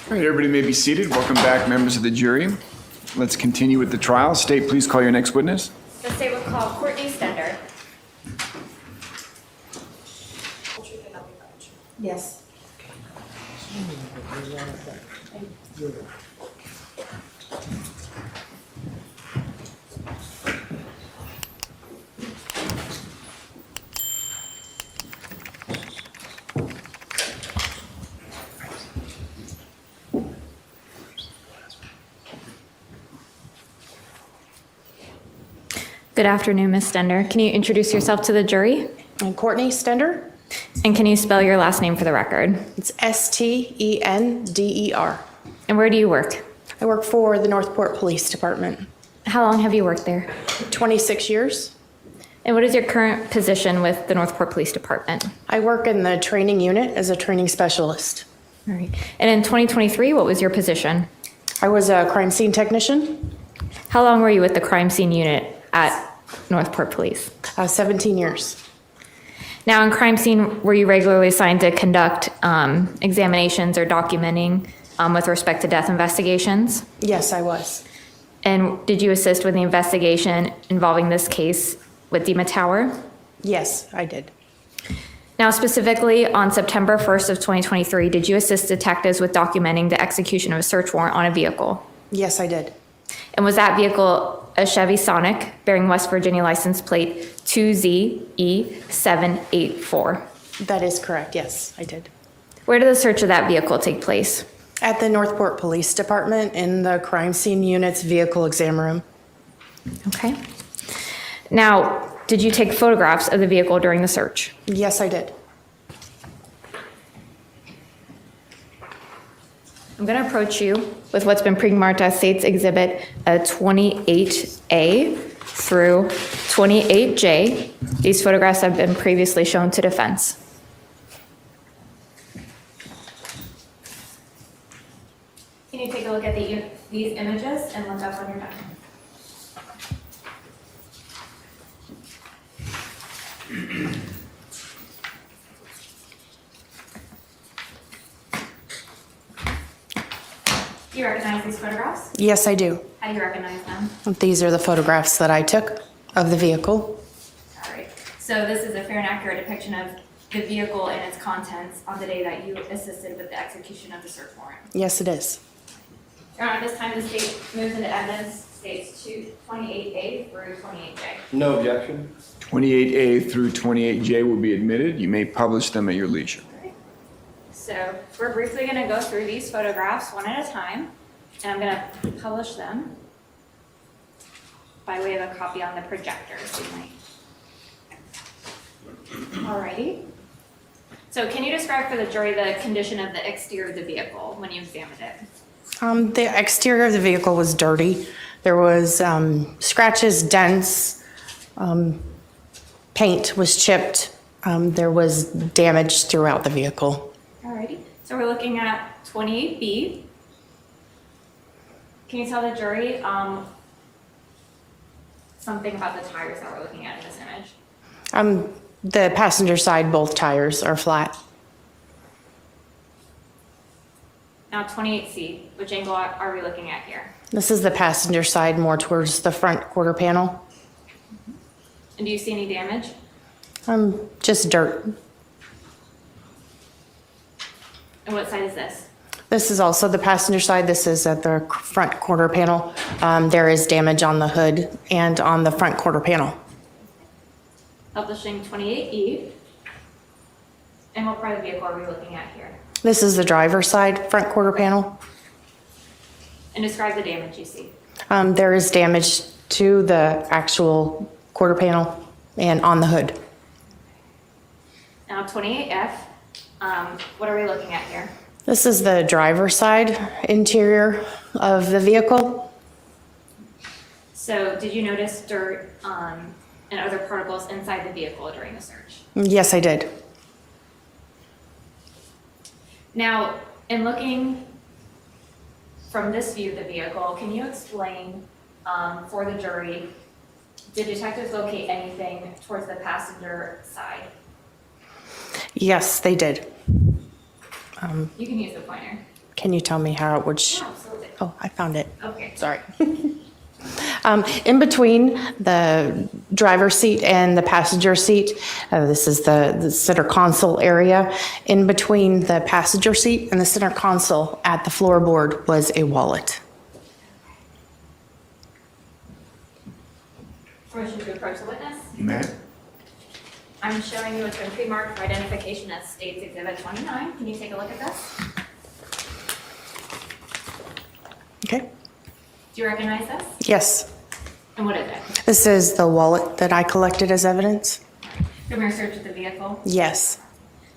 All right, everybody may be seated. Welcome back, members of the jury. Let's continue with the trial. State, please call your next witness. The state will call Courtney Stender. Yes. Good afternoon, Ms. Stender. Can you introduce yourself to the jury? I'm Courtney Stender. And can you spell your last name for the record? It's Stender. And where do you work? I work for the Northport Police Department. How long have you worked there? 26 years. And what is your current position with the Northport Police Department? I work in the training unit as a training specialist. All right. And in 2023, what was your position? I was a crime scene technician. How long were you with the crime scene unit at Northport Police? 17 years. Now, in crime scene, were you regularly assigned to conduct examinations or documenting with respect to death investigations? Yes, I was. And did you assist with the investigation involving this case with Dima Tower? Yes, I did. Now, specifically on September 1st of 2023, did you assist detectives with documenting the execution of a search warrant on a vehicle? Yes, I did. And was that vehicle a Chevy Sonic bearing West Virginia license plate 2ZE784? That is correct. Yes, I did. Where did the search of that vehicle take place? At the Northport Police Department in the crime scene unit's vehicle exam room. Okay. Now, did you take photographs of the vehicle during the search? Yes, I did. I'm going to approach you with what's been pre-marked as State's Exhibit 28A through 28J. These photographs have been previously shown to defense. Can you take a look at these images and look up when you're done? Do you recognize these photographs? Yes, I do. How do you recognize them? These are the photographs that I took of the vehicle. All right. So this is a fair and accurate depiction of the vehicle and its contents on the day that you assisted with the execution of the search warrant. Yes, it is. Your Honor, at this time, the state moves into evidence states 28A through 28J. No objection. 28A through 28J will be admitted. You may publish them at your leisure. So we're briefly going to go through these photographs one at a time, and I'm going to publish them by way of a copy on the projector, if you might. Alrighty. So can you describe for the jury the condition of the exterior of the vehicle when you examined it? The exterior of the vehicle was dirty. There was scratches, dents, paint was chipped. There was damage throughout the vehicle. Alrighty, so we're looking at 28B. Can you tell the jury something about the tires that we're looking at in this image? The passenger side, both tires are flat. Now 28C, which angle are we looking at here? This is the passenger side, more towards the front quarter panel. And do you see any damage? Just dirt. And what side is this? This is also the passenger side. This is at the front quarter panel. There is damage on the hood and on the front quarter panel. Publishing 28E. And what part of the vehicle are we looking at here? This is the driver's side, front quarter panel. And describe the damage you see. There is damage to the actual quarter panel and on the hood. Now 28F, what are we looking at here? This is the driver's side interior of the vehicle. So did you notice dirt and other particles inside the vehicle during the search? Yes, I did. Now, in looking from this view of the vehicle, can you explain for the jury, did detectives locate anything towards the passenger side? Yes, they did. You can use the pointer. Can you tell me how it would, Absolutely. oh, I found it. Okay. Sorry. In between the driver's seat and the passenger seat, this is the center console area. In between the passenger seat and the center console at the floorboard was a wallet. Permission to approach the witness. You may. I'm showing you it's been pre-marked for identification as State's Exhibit 29. Can you take a look at this? Okay? Do you recognize this? Yes. And what is it? This is the wallet that I collected as evidence. From your search of the vehicle, Yes.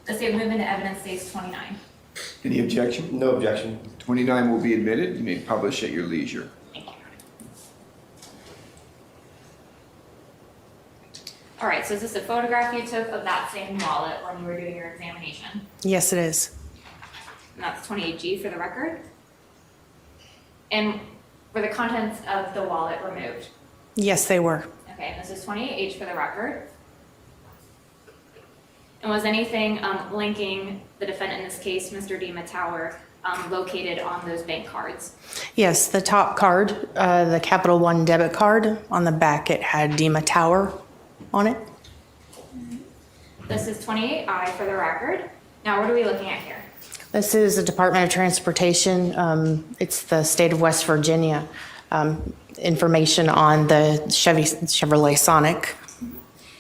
the state of movement to evidence states 29. Any objection? No objection. 29 will be admitted. You may publish at your leisure. Thank you. All right, so is this a photograph you took of that same wallet when you were doing your examination? Yes, it is. And that's 28G for the record? And were the contents of the wallet removed? Yes, they were. Okay, and this is 28H for the record. And was anything linking the defendant in this case, Mr. Dima Tower, located on those bank cards? Yes, the top card, the Capital One debit card, on the back it had Dima Tower on it. This is 28I for the record. Now, what are we looking at here? This is the Department of Transportation. It's the state of West Virginia. Information on the Chevrolet Sonic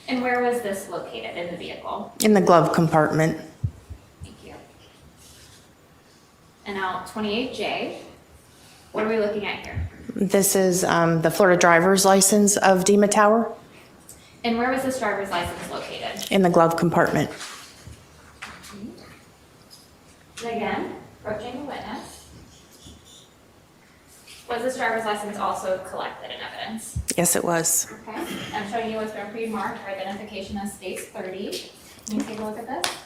And where was this located in the vehicle? in the glove compartment. Thank you. And now 28J, what are we looking at here? This is the Florida driver's license of Dima Tower And where was this driver's license located? in the glove compartment. And again, approaching the witness. Was this driver's license also collected in evidence? Yes, it was. Okay, I'm showing you what's been pre-marked for identification as states 30. Can you take a look at this?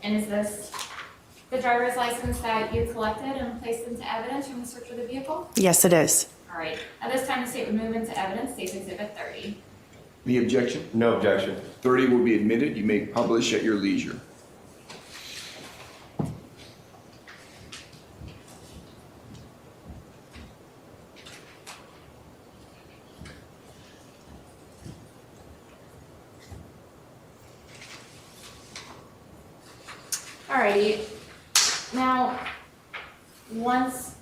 And is this the driver's license that you collected and placed into evidence from the search of the vehicle? Yes, it is. All right, at this time, the state would move into evidence, state's exhibit 30. Any objection? No objection. 30 will be admitted. You may publish at your leisure. Alrighty, now, once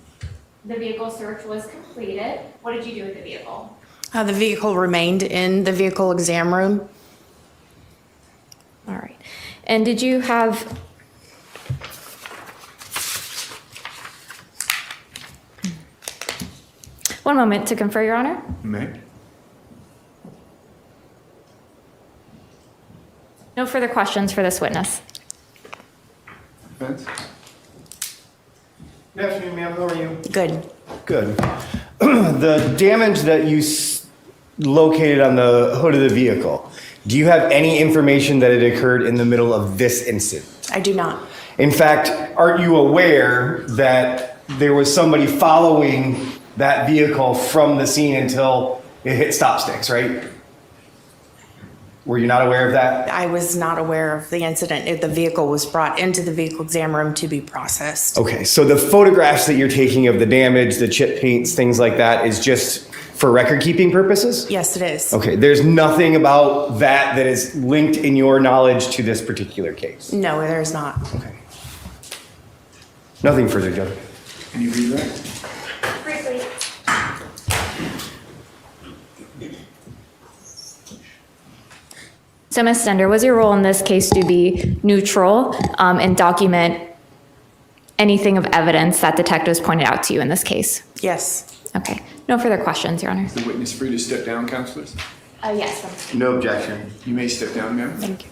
the vehicle search was completed, what did you do with the vehicle? The vehicle remained in the vehicle exam room. All right, and did you have one moment to confer, Your Honor? You may. No further questions for this witness. Defense? Good afternoon, ma'am. How are you? Good. Good. The damage that you located on the hood of the vehicle, do you have any information that it occurred in the middle of this incident? I do not. In fact, aren't you aware that there was somebody following that vehicle from the scene until it hit stop sticks, right? Were you not aware of that? I was not aware of the incident. The vehicle was brought into the vehicle exam room to be processed. Okay, so the photographs that you're taking of the damage, the chip paints, things like that is just for record keeping purposes? Yes, it is. Okay, there's nothing about that that is linked in your knowledge to this particular case? No, there's not. Okay. Nothing further, Judge. Can you read that? Briefly. So, Ms. Stender, was your role in this case to be neutral and document anything of evidence that detectives pointed out to you in this case? Yes. Okay. No further questions, Your Honor. Is the witness free to step down, counselors? Yes. No objection. You may step down, ma'am. Thank you.